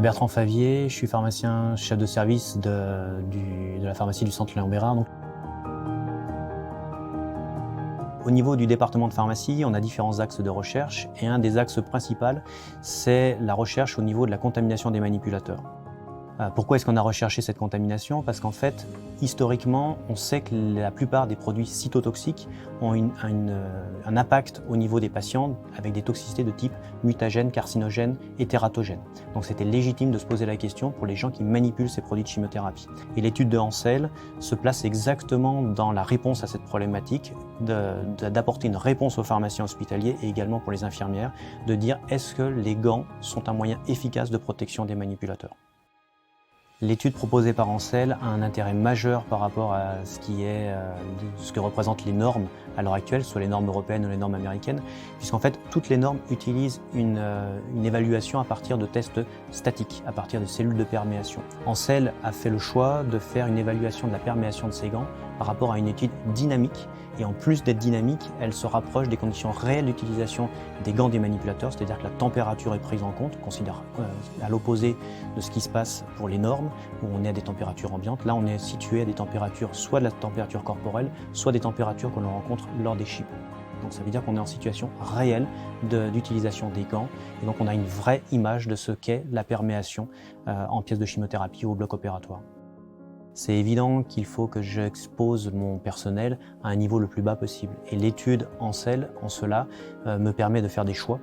Bertrand Favier, je suis pharmacien chef de service de la pharmacie du Centre Léon Bérard. Au niveau du département de pharmacie, on a différents axes de recherche et un des axes principaux, c'est la recherche au niveau de la contamination des manipulateurs. Pourquoi est-ce qu'on a recherché cette contamination? Parce qu'en fait, historiquement, on sait que la plupart des produits cytotoxiques ont un impact au niveau des patients avec des toxicités de type mutagène, carcinogène et tératogène. Donc c'était légitime de se poser la question pour les gens qui manipulent ces produits de chimiothérapie. Et l'étude de Hansel se place exactement dans la réponse à cette problématique, d'apporter une réponse aux pharmaciens hospitaliers et également pour les infirmières, de dire est-ce que les gants sont un moyen efficace de protection des manipulateurs? L'étude proposée par Hansel a un intérêt majeur par rapport à ce que représentent les normes à l'heure actuelle, soit les normes européennes ou les normes américaines, puisqu'en fait toutes les normes utilisent une évaluation à partir de tests statiques, à partir de cellules de perméation. Hansel a fait le choix de faire une évaluation de la perméation de ces gants par rapport à une étude dynamique, et en plus d'être dynamique, elle se rapproche des conditions réelles d'utilisation des gants des manipulateurs, c'est-à-dire que la température est prise en compte, considère à l'opposé de ce qui se passe pour les normes, où on est à des températures ambiantes. Là, on est situé à des températures, soit de la température corporelle, soit des températures que l'on rencontre lors des chipos. Donc ça veut dire qu'on est en situation réelle d'utilisation des gants, et donc on a une vraie image de ce qu'est la perméation en pièces de chimiothérapie ou au bloc opératoire. C'est évident qu'il faut que j'expose mon personnel à un niveau le plus bas possible. Et l'étude Hansel, en cela, me permet de faire des choix.